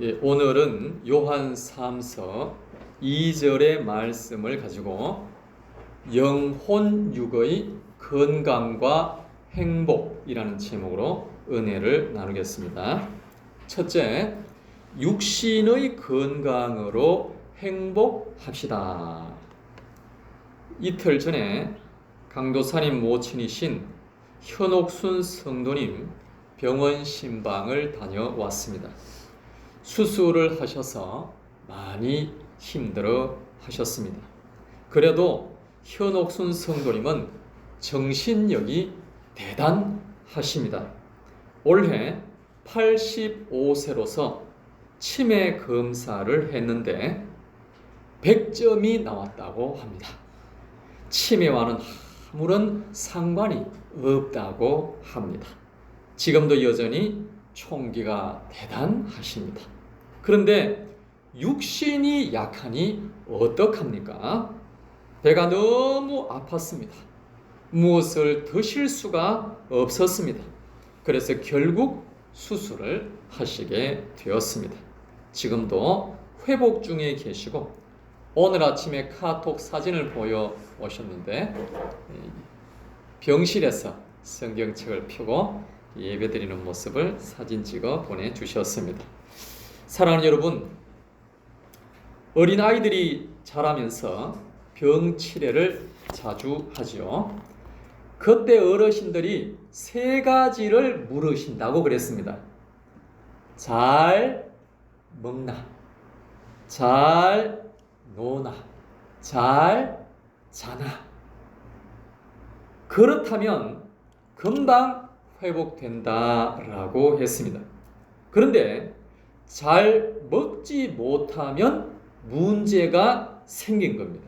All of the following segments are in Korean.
예, 오늘은 요한 3서 2절의 말씀을 가지고 영혼 육의 건강과 행복이라는 제목으로 은혜를 나누겠습니다. 첫째, 육신의 건강으로 행복합시다. 이틀 전에 강도사님 모친이신 현옥순 성도님 병원 신방을 다녀왔습니다. 수술을 하셔서 많이 힘들어 하셨습니다. 그래도 현옥순 성도님은 정신력이 대단하십니다. 올해 85세로서 치매 검사를 했는데 100점이 나왔다고 합니다. 치매와는 아무런 상관이 없다고 합니다. 지금도 여전히 총기가 대단하십니다. 그런데 육신이 약하니 어떡합니까? 배가 너무 아팠습니다. 무엇을 드실 수가 없었습니다. 그래서 결국 수술을 하시게 되었습니다. 지금도 회복 중에 계시고 오늘 아침에 카톡 사진을 보여 오셨는데 병실에서 성경책을 펴고 예배드리는 모습을 사진 찍어 보내주셨습니다. 사랑하는 여러분, 어린아이들이 자라면서 병치레를 자주 하죠. 그때 어르신들이 세 가지를 물으신다고 그랬습니다. 잘 먹나? 잘 노나? 잘 자나? 그렇다면 금방 회복된다라고 했습니다. 그런데 잘 먹지 못하면 문제가 생긴 겁니다.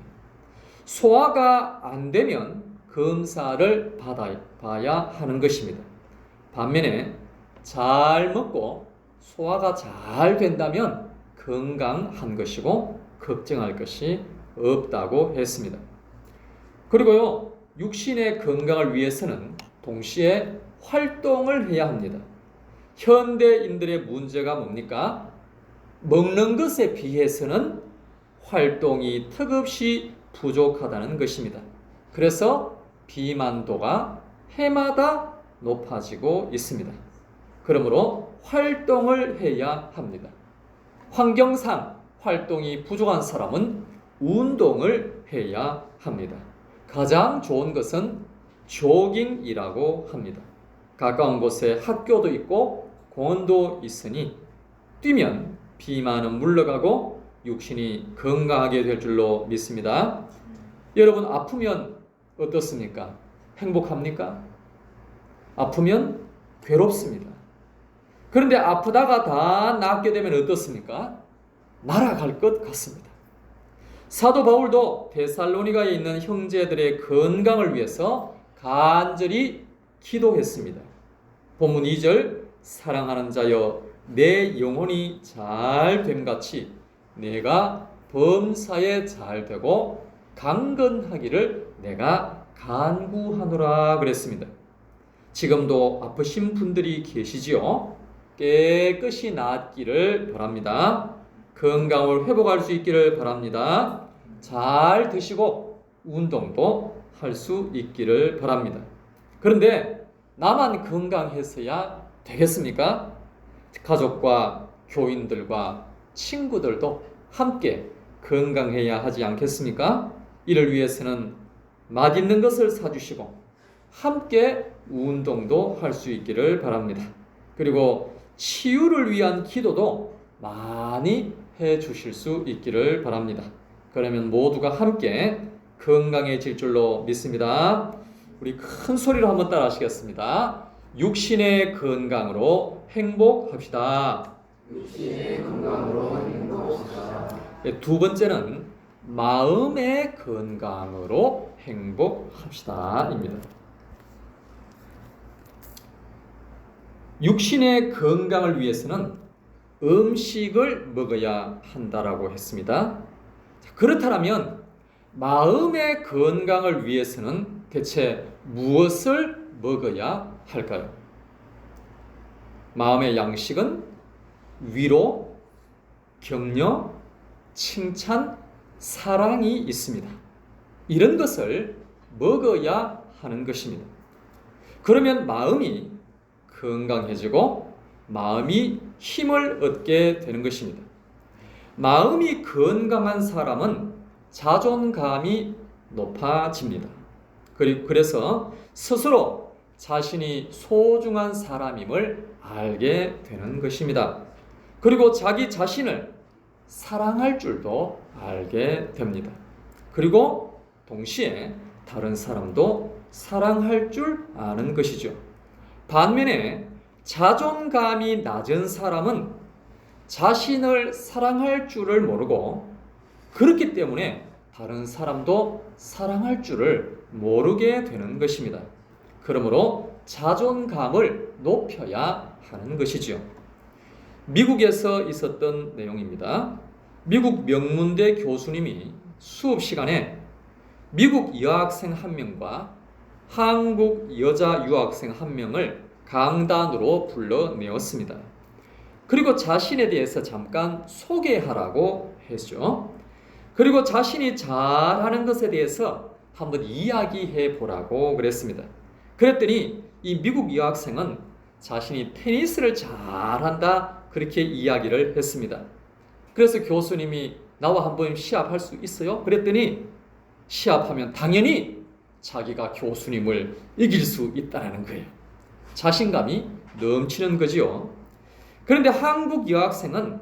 소화가 안 되면 검사를 받아봐야 하는 것입니다. 반면에 잘 먹고 소화가 잘 된다면 건강한 것이고 걱정할 것이 없다고 했습니다. 그리고요, 육신의 건강을 위해서는 동시에 활동을 해야 합니다. 현대인들의 문제가 뭡니까? 먹는 것에 비해서는 활동이 턱없이 부족하다는 것입니다. 그래서 비만도가 해마다 높아지고 있습니다. 그러므로 활동을 해야 합니다. 환경상 활동이 부족한 사람은 운동을 해야 합니다. 가장 좋은 것은 조깅이라고 합니다. 가까운 곳에 학교도 있고 공원도 있으니 뛰면 비만은 물러가고 육신이 건강하게 될 줄로 믿습니다. 여러분, 아프면 어떻습니까? 행복합니까? 아프면 괴롭습니다. 그런데 아프다가 다 낫게 되면 어떻습니까? 날아갈 것 같습니다. 사도 바울도 데살로니가에 있는 형제들의 건강을 위해서 간절히 기도했습니다. 본문 2절, 사랑하는 자여 내 영혼이 잘됨같이 내가 범사에 잘되고 강건하기를 내가 간구하노라 그랬습니다. 지금도 아프신 분들이 계시지요? 깨끗이 낫기를 바랍니다. 건강을 회복할 수 있기를 바랍니다. 잘 드시고 운동도 할 수 있기를 바랍니다. 그런데 나만 건강해서야 되겠습니까? 가족과 교인들과 친구들도 함께 건강해야 하지 않겠습니까? 이를 위해서는 맛있는 것을 사주시고 함께 운동도 할 수 있기를 바랍니다. 그리고 치유를 위한 기도도 많이 해 주실 수 있기를 바랍니다. 그러면 모두가 함께 건강해질 줄로 믿습니다. 우리 큰 소리로 한번 따라 하시겠습니다. 육신의 건강으로 행복합시다. 육신의 건강으로 행복합시다. 두 번째는 마음의 건강으로 행복합시다입니다. 육신의 건강을 위해서는 음식을 먹어야 한다라고 했습니다. 그렇다면 마음의 건강을 위해서는 대체 무엇을 먹어야 할까요? 마음의 양식은 위로, 격려, 칭찬, 사랑이 있습니다. 이런 것을 먹어야 하는 것입니다. 그러면 마음이 건강해지고 마음이 힘을 얻게 되는 것입니다. 마음이 건강한 사람은 자존감이 높아집니다. 그래서 스스로 자신이 소중한 사람임을 알게 되는 것입니다. 그리고 자기 자신을 사랑할 줄도 알게 됩니다. 그리고 동시에 다른 사람도 사랑할 줄 아는 것이죠. 반면에 자존감이 낮은 사람은 자신을 사랑할 줄을 모르고 그렇기 때문에 다른 사람도 사랑할 줄을 모르게 되는 것입니다. 그러므로 자존감을 높여야 하는 것이죠. 미국에서 있었던 내용입니다. 미국 명문대 교수님이 수업 시간에 미국 여학생 한 명과 한국 여자 유학생 한 명을 강단으로 불러내었습니다. 그리고 자신에 대해서 잠깐 소개하라고 했죠. 그리고 자신이 잘하는 것에 대해서 한번 이야기해 보라고 그랬습니다. 그랬더니 이 미국 여학생은 자신이 테니스를 잘한다 그렇게 이야기를 했습니다. 그래서 교수님이 나와 한번 시합할 수 있어요? 그랬더니 시합하면 당연히 자기가 교수님을 이길 수 있다는 거예요. 자신감이 넘치는 거지요. 그런데 한국 여학생은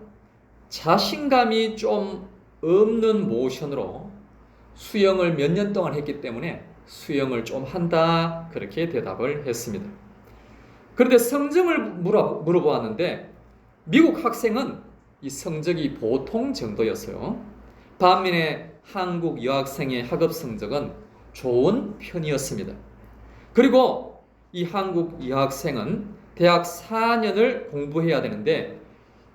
자신감이 좀 없는 모션으로 수영을 몇 년 동안 했기 때문에 수영을 좀 한다 그렇게 대답을 했습니다. 그런데 성적을 물어보았는데 미국 학생은 이 성적이 보통 정도였어요. 반면에 한국 여학생의 학업 성적은 좋은 편이었습니다. 그리고 이 한국 여학생은 대학 4년을 공부해야 되는데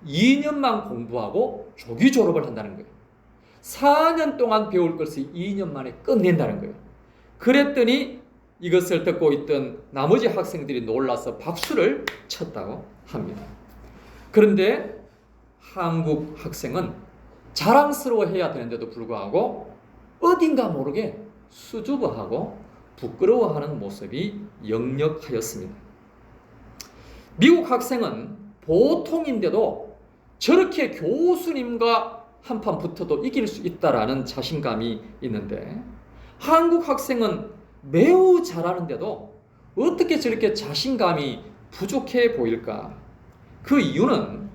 2년만 공부하고 조기 졸업을 한다는 거예요. 4년 동안 배울 것을 2년 만에 끝낸다는 거예요. 그랬더니 이것을 듣고 있던 나머지 학생들이 놀라서 박수를 쳤다고 합니다. 그런데 한국 학생은 자랑스러워해야 되는데도 불구하고 어딘가 모르게 수줍어하고 부끄러워하는 모습이 역력하였습니다. 미국 학생은 보통인데도 저렇게 교수님과 한판 붙어도 이길 수 있다라는 자신감이 있는데 한국 학생은 매우 잘하는데도 어떻게 저렇게 자신감이 부족해 보일까? 그 이유는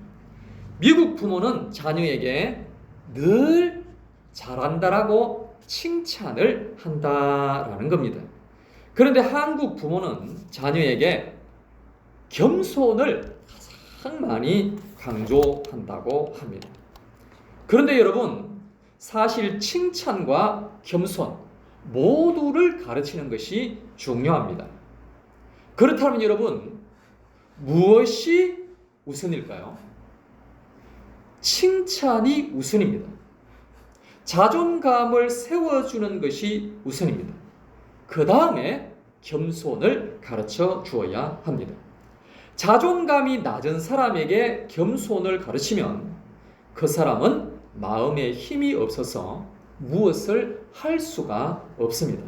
미국 부모는 자녀에게 늘 잘한다라고 칭찬을 한다라는 겁니다. 그런데 한국 부모는 자녀에게 겸손을 가장 많이 강조한다고 합니다. 그런데 여러분, 사실 칭찬과 겸손 모두를 가르치는 것이 중요합니다. 그렇다면 여러분, 무엇이 우선일까요? 칭찬이 우선입니다. 자존감을 세워주는 것이 우선입니다. 그 다음에 겸손을 가르쳐 주어야 합니다. 자존감이 낮은 사람에게 겸손을 가르치면 그 사람은 마음에 힘이 없어서 무엇을 할 수가 없습니다.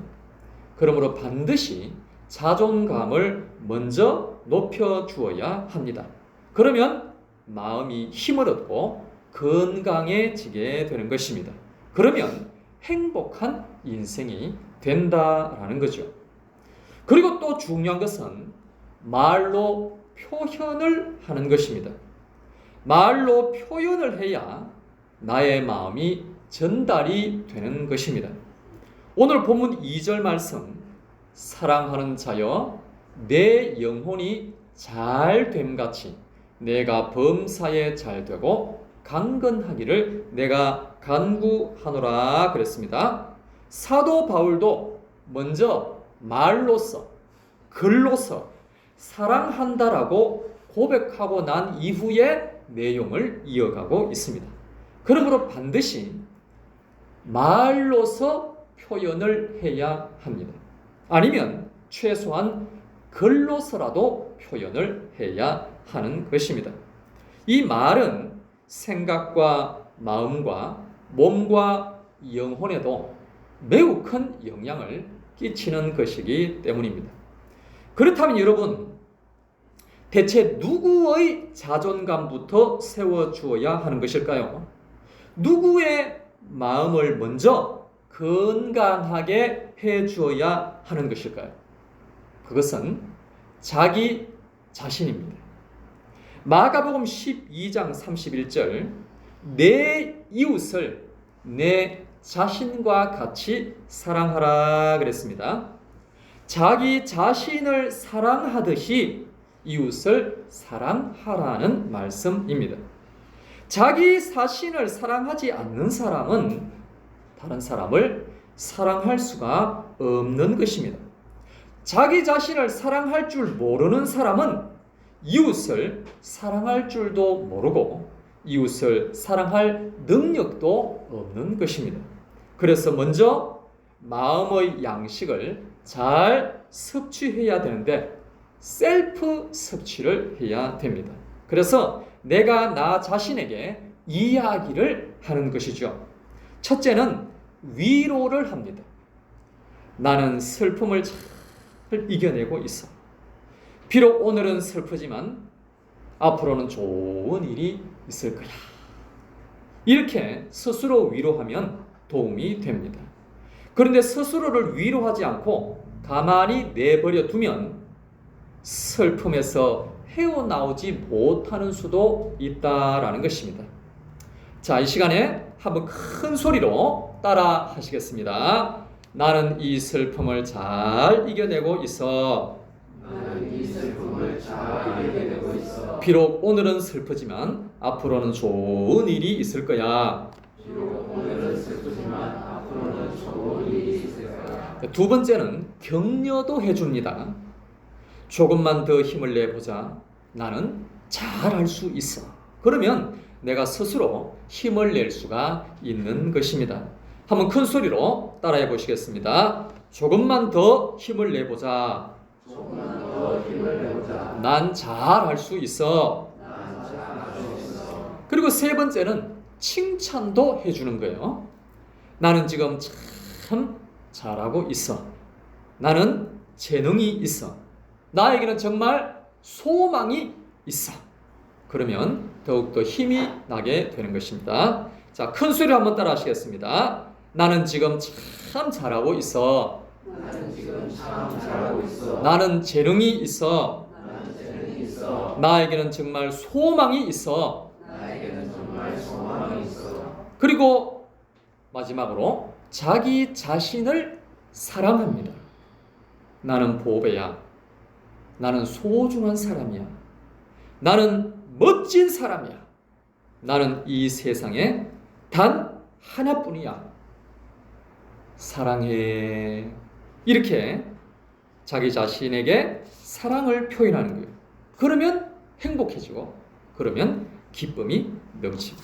그러므로 반드시 자존감을 먼저 높여 주어야 합니다. 그러면 마음이 힘을 얻고 건강해지게 되는 것입니다. 그러면 행복한 인생이 된다라는 거죠. 그리고 또 중요한 것은 말로 표현을 하는 것입니다. 말로 표현을 해야 나의 마음이 전달이 되는 것입니다. 오늘 본문 2절 말씀, 사랑하는 자여 내 영혼이 잘됨같이 내가 범사에 잘되고 강건하기를 내가 간구하노라 그랬습니다. 사도 바울도 먼저 말로서 글로서 사랑한다라고 고백하고 난 이후에 내용을 이어가고 있습니다. 그러므로 반드시 말로서 표현을 해야 합니다. 아니면 최소한 글로서라도 표현을 해야 하는 것입니다. 이 말은 생각과 마음과 몸과 영혼에도 매우 큰 영향을 끼치는 것이기 때문입니다. 그렇다면 여러분, 대체 누구의 자존감부터 세워주어야 하는 것일까요? 누구의 마음을 먼저 건강하게 해주어야 하는 것일까요? 그것은 자기 자신입니다. 마가복음 12장 31절, 내 이웃을 내 자신과 같이 사랑하라 그랬습니다. 자기 자신을 사랑하듯이 이웃을 사랑하라는 말씀입니다. 자기 자신을 사랑하지 않는 사람은 다른 사람을 사랑할 수가 없는 것입니다. 자기 자신을 사랑할 줄 모르는 사람은 이웃을 사랑할 줄도 모르고 이웃을 사랑할 능력도 없는 것입니다. 그래서 먼저 마음의 양식을 잘 섭취해야 되는데 셀프 섭취를 해야 됩니다. 그래서 내가 나 자신에게 이야기를 하는 것이죠. 첫째는 위로를 합니다. 나는 슬픔을 잘 이겨내고 있어. 비록 오늘은 슬프지만 앞으로는 좋은 일이 있을 거야. 이렇게 스스로 위로하면 도움이 됩니다. 그런데 스스로를 위로하지 않고 가만히 내버려 두면 슬픔에서 헤어나오지 못하는 수도 있다라는 것입니다. 자, 이 시간에 한번 큰 소리로 따라 하시겠습니다. 나는 이 슬픔을 잘 이겨내고 있어. 나는 이 슬픔을 잘 이겨내고 있어. 비록 오늘은 슬프지만 앞으로는 좋은 일이 있을 거야. 비록 오늘은 슬프지만 앞으로는 좋은 일이 있을 거야. 두 번째는 격려도 해줍니다. 조금만 더 힘을 내보자. 나는 잘할 수 있어. 그러면 내가 스스로 힘을 낼 수가 있는 것입니다. 한번 큰 소리로 따라해 보시겠습니다. 조금만 더 힘을 내보자. 조금만 더 힘을 내보자. 난 잘할 수 있어. 난 잘할 수 있어. 그리고 세 번째는 칭찬도 해주는 거예요. 나는 지금 참 잘하고 있어. 나는 재능이 있어. 나에게는 정말 소망이 있어. 그러면 더욱더 힘이 나게 되는 것입니다. 자, 큰 소리로 한번 따라 하시겠습니다. 나는 지금 참 잘하고 있어. 나는 지금 참 잘하고 있어. 나는 재능이 있어. 나는 재능이 있어. 나에게는 정말 소망이 있어. 나에게는 정말 소망이 있어. 그리고 마지막으로 자기 자신을 사랑합니다. 나는 보배야. 나는 소중한 사람이야. 나는 멋진 사람이야. 나는 이 세상에 단 하나뿐이야. 사랑해. 이렇게 자기 자신에게 사랑을 표현하는 거예요. 그러면 행복해지고, 그러면 기쁨이 넘치고.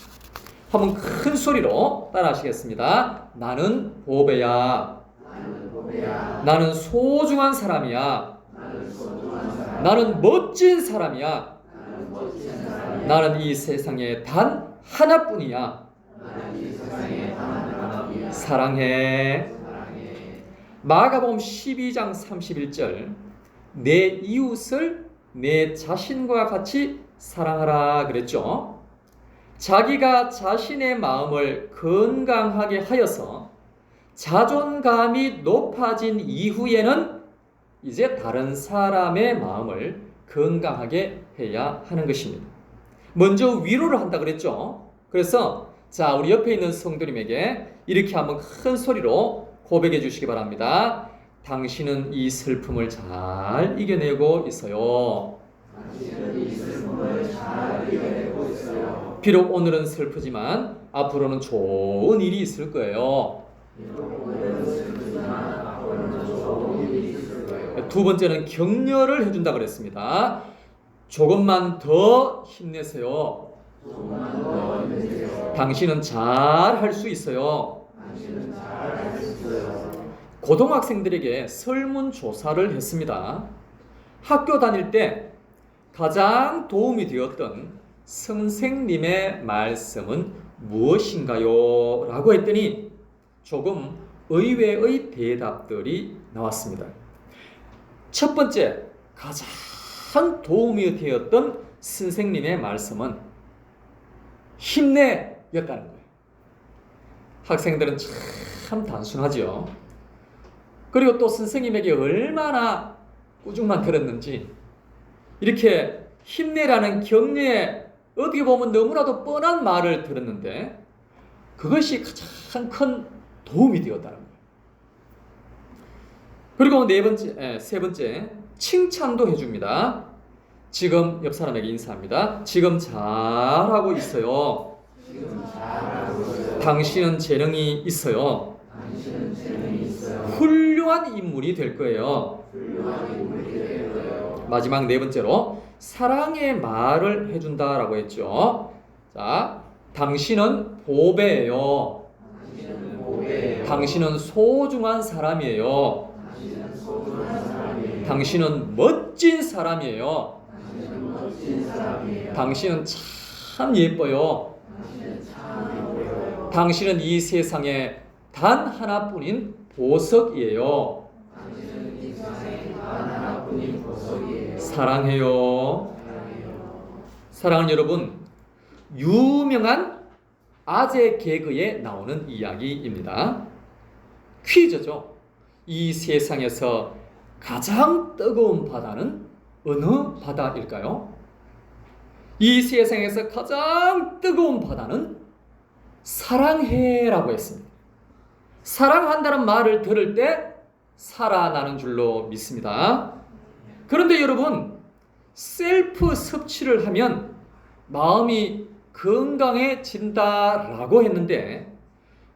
한번 큰 소리로 따라 하시겠습니다. 나는 보배야. 나는 보배야. 나는 소중한 사람이야. 나는 소중한 사람. 나는 멋진 사람이야. 나는 멋진 사람이야. 나는 이 세상에 단 하나뿐이야. 나는 이 세상에 단 하나뿐이야. 사랑해. 사랑해. 마가복음 12장 31절, 내 이웃을 내 자신과 같이 사랑하라 그랬죠. 자기가 자신의 마음을 건강하게 하여서 자존감이 높아진 이후에는 이제 다른 사람의 마음을 건강하게 해야 하는 것입니다. 먼저 위로를 한다 그랬죠. 그래서 자, 우리 옆에 있는 성도님에게 이렇게 한번 큰 소리로 고백해 주시기 바랍니다. 당신은 이 슬픔을 잘 이겨내고 있어요. 당신은 이 슬픔을 잘 이겨내고 있어요. 비록 오늘은 슬프지만 앞으로는 좋은 일이 있을 거예요. 비록 오늘은 슬프지만 앞으로는 좋은 일이 있을 거예요. 두 번째는 격려를 해준다 그랬습니다. 조금만 더 힘내세요. 조금만 더 힘내세요. 당신은 잘 할 수 있어요. 당신은 잘 할 수 있어요. 고등학생들에게 설문조사를 했습니다. 학교 다닐 때 가장 도움이 되었던 선생님의 말씀은 무엇인가요? 라고 했더니 조금 의외의 대답들이 나왔습니다. 첫 번째, 가장 도움이 되었던 선생님의 말씀은 힘내였다는 거예요. 학생들은 참 단순하죠. 그리고 또 선생님에게 얼마나 꾸중만 들었는지 이렇게 힘내라는 격려에 어떻게 보면 너무나도 뻔한 말을 들었는데 그것이 가장 큰 도움이 되었다는 거예요. 그리고 세 번째, 칭찬도 해줍니다. 지금 옆 사람에게 인사합니다. 지금 잘하고 있어요. 당신은 재능이 있어요. 훌륭한 인물이 될 거예요. 마지막 네 번째로 사랑의 말을 해준다라고 했죠. 자, 당신은 보배예요. 당신은 소중한 사람이에요. 당신은 멋진 사람이에요. 당신은 참 예뻐요. 당신은 이 세상에 단 하나뿐인 보석이에요. 사랑해요. 사랑하는 여러분, 유명한 아재 개그에 나오는 이야기입니다. 퀴즈죠. 이 세상에서 가장 뜨거운 바다는 어느 바다일까요? 이 세상에서 가장 뜨거운 바다는 사랑해라고 했습니다. 사랑한다는 말을 들을 때 살아나는 줄로 믿습니다. 그런데 여러분, 셀프 섭취를 하면 마음이 건강해진다라고 했는데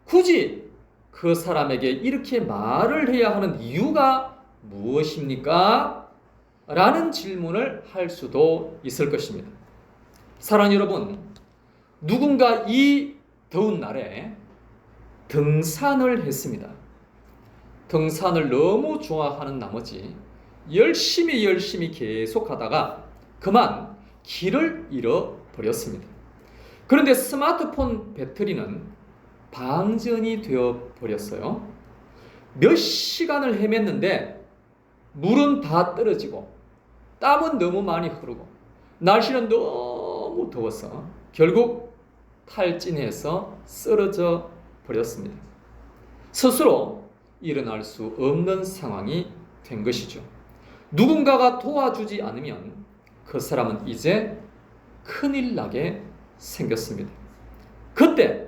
굳이 그 사람에게 이렇게 말을 해야 하는 이유가 무엇입니까? 라는 질문을 할 수도 있을 것입니다. 사랑하는 여러분, 누군가 이 더운 날에 등산을 했습니다. 등산을 너무 좋아하는 나머지 열심히 계속하다가 그만 길을 잃어버렸습니다. 그런데 스마트폰 배터리는 방전이 되어버렸어요. 몇 시간을 헤맸는데 물은 다 떨어지고 땀은 너무 많이 흐르고 날씨는 너무 더워서 결국 탈진해서 쓰러져 버렸습니다. 스스로 일어날 수 없는 상황이 된 것이죠. 누군가가 도와주지 않으면 그 사람은 이제 큰일 나게 생겼습니다. 그때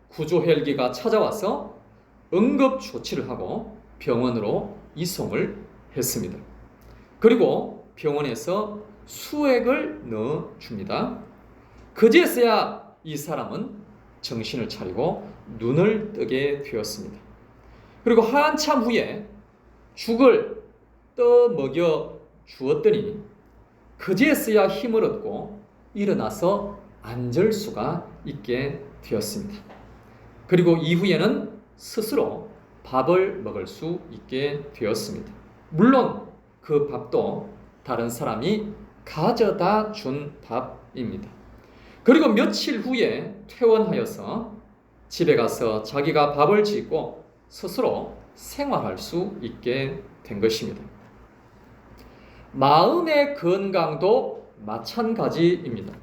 구조 헬기가 찾아와서 응급 조치를 하고 병원으로 이송을 했습니다. 그리고 병원에서 수액을 넣어줍니다. 그제서야 이 사람은 정신을 차리고 눈을 뜨게 되었습니다. 그리고 한참 후에 죽을 떠먹여 주었더니 그제서야 힘을 얻고 일어나서 앉을 수가 있게 되었습니다. 그리고 이후에는 스스로 밥을 먹을 수 있게 되었습니다. 물론 그 밥도 다른 사람이 가져다 준 밥입니다. 그리고 며칠 후에 퇴원하여서 집에 가서 자기가 밥을 짓고 스스로 생활할 수 있게 된 것입니다. 마음의 건강도 마찬가지입니다.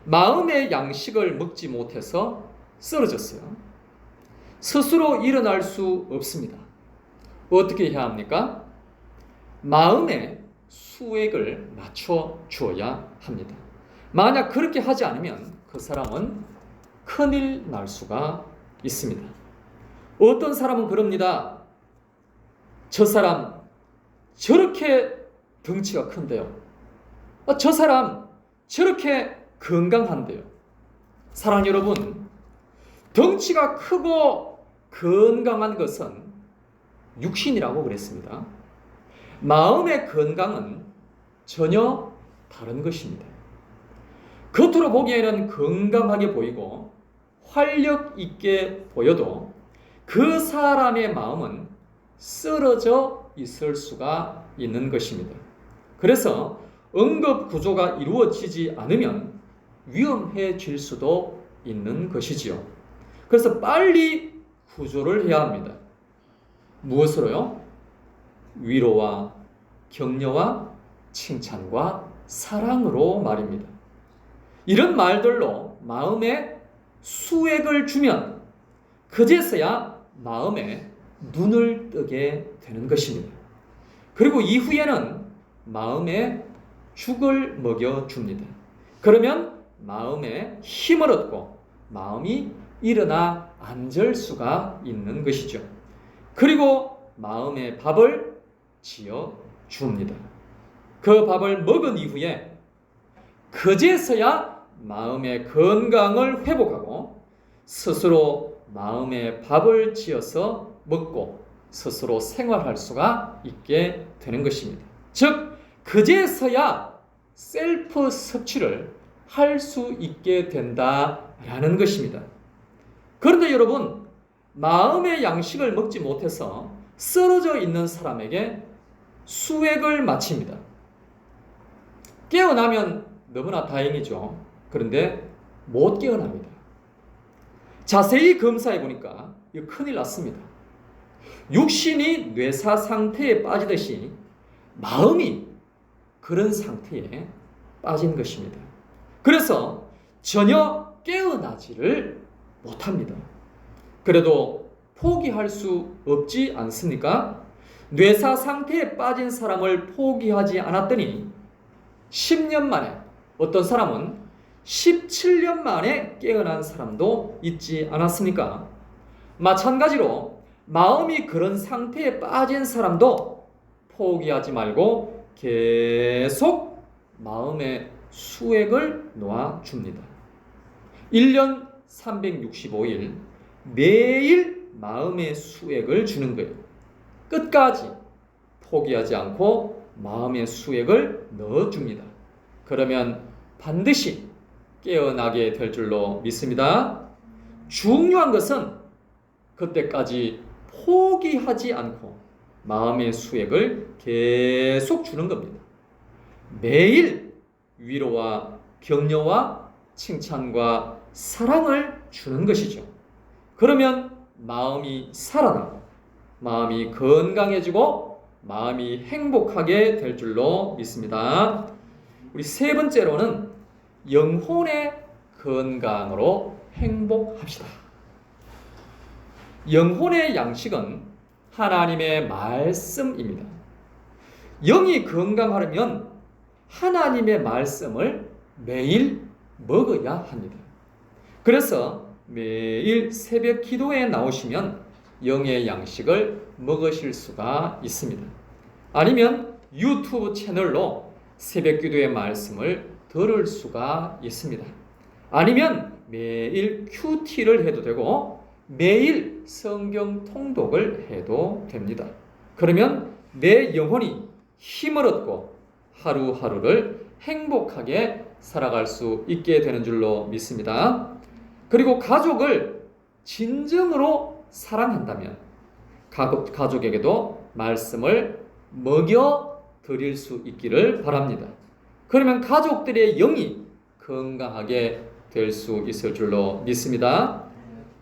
마음의 양식을 먹지 못해서 쓰러졌어요. 스스로 일어날 수 없습니다. 어떻게 해야 합니까? 마음에 수액을 맞춰 주어야 합니다. 만약 그렇게 하지 않으면 그 사람은 큰일 날 수가 있습니다. 어떤 사람은 그럽니다. 저 사람 저렇게 덩치가 큰데요. 저 사람 저렇게 건강한데요. 사랑하는 여러분, 덩치가 크고 건강한 것은 육신이라고 그랬습니다. 마음의 건강은 전혀 다른 것입니다. 겉으로 보기에는 건강하게 보이고 활력 있게 보여도 그 사람의 마음은 쓰러져 있을 수가 있는 것입니다. 그래서 응급 구조가 이루어지지 않으면 위험해질 수도 있는 것이지요. 그래서 빨리 구조를 해야 합니다. 무엇으로요? 위로와 격려와 칭찬과 사랑으로 말입니다. 이런 말들로 마음에 수액을 주면 그제서야 마음에 눈을 뜨게 되는 것입니다. 그리고 이후에는 마음에 죽을 먹여줍니다. 그러면 마음에 힘을 얻고 마음이 일어나 앉을 수가 있는 것이죠. 그리고 마음에 밥을 지어 줍니다. 그 밥을 먹은 이후에 그제서야 마음의 건강을 회복하고 스스로 마음에 밥을 지어서 먹고 스스로 생활할 수가 있게 되는 것입니다. 즉, 그제서야 셀프 섭취를 할 수 있게 된다라는 것입니다. 그런데 여러분, 마음의 양식을 먹지 못해서 쓰러져 있는 사람에게 수액을 마칩니다. 깨어나면 너무나 다행이죠. 그런데 못 깨어납니다. 자세히 검사해 보니까 이거 큰일 났습니다. 육신이 뇌사 상태에 빠지듯이 마음이 그런 상태에 빠진 것입니다. 그래서 전혀 깨어나지를 못합니다. 그래도 포기할 수 없지 않습니까? 뇌사 상태에 빠진 사람을 포기하지 않았더니 10년 만에, 어떤 사람은 17년 만에 깨어난 사람도 있지 않았습니까? 마찬가지로 마음이 그런 상태에 빠진 사람도 포기하지 말고 계속 마음의 수액을 놓아줍니다. 1년 365일 매일 마음의 수액을 주는 거예요. 끝까지 포기하지 않고 마음의 수액을 넣어줍니다. 그러면 반드시 깨어나게 될 줄로 믿습니다. 중요한 것은 그때까지 포기하지 않고 마음의 수액을 계속 주는 겁니다. 매일 위로와 격려와 칭찬과 사랑을 주는 것이죠. 그러면 마음이 살아나고 마음이 건강해지고 마음이 행복하게 될 줄로 믿습니다. 우리 세 번째로는 영혼의 건강으로 행복합시다. 영혼의 양식은 하나님의 말씀입니다. 영이 건강하려면 하나님의 말씀을 매일 먹어야 합니다. 그래서 매일 새벽 기도에 나오시면 영의 양식을 먹으실 수가 있습니다. 아니면 유튜브 채널로 새벽 기도의 말씀을 들을 수가 있습니다. 아니면 매일 큐티를 해도 되고 매일 성경 통독을 해도 됩니다. 그러면 내 영혼이 힘을 얻고 하루하루를 행복하게 살아갈 수 있게 되는 줄로 믿습니다. 그리고 가족을 진정으로 사랑한다면 가족에게도 말씀을 먹여 드릴 수 있기를 바랍니다. 그러면 가족들의 영이 건강하게 될 수 있을 줄로 믿습니다.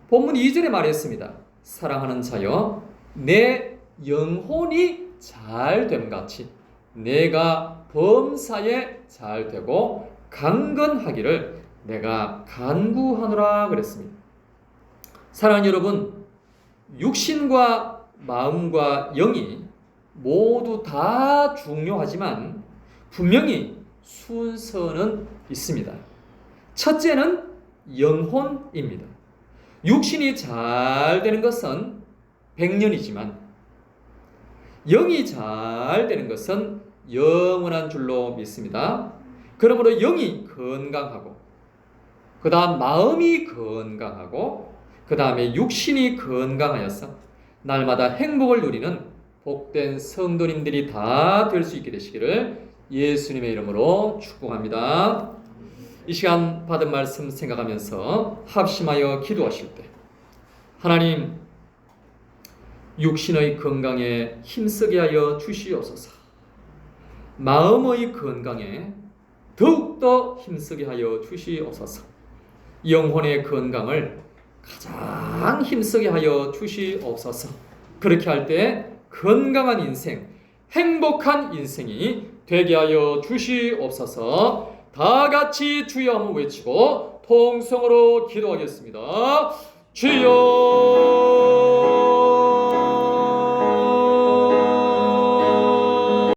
본문 2절에 말했습니다. 사랑하는 자여, 내 영혼이 잘됨 같이 내가 범사에 잘되고 강건하기를 내가 간구하노라 그랬습니다. 사랑하는 여러분, 육신과 마음과 영이 모두 다 중요하지만 분명히 순서는 있습니다. 첫째는 영혼입니다. 육신이 잘 되는 것은 100년이지만 영이 잘 되는 것은 영원한 줄로 믿습니다. 그러므로 영이 건강하고 그 다음 마음이 건강하고 그 다음에 육신이 건강하여서 날마다 행복을 누리는 복된 성도님들이 다 될 수 있게 되시기를 예수님의 이름으로 축복합니다. 이 시간 받은 말씀 생각하면서 합심하여 기도하실 때 하나님, 육신의 건강에 힘쓰게 하여 주시옵소서. 마음의 건강에 더욱더 힘쓰게 하여 주시옵소서. 영혼의 건강을 가장 힘쓰게 하여 주시옵소서. 그렇게 할 때 건강한 인생, 행복한 인생이 되게 하여 주시옵소서. 다 같이 주여 한번 외치고 통성으로 기도하겠습니다. 주여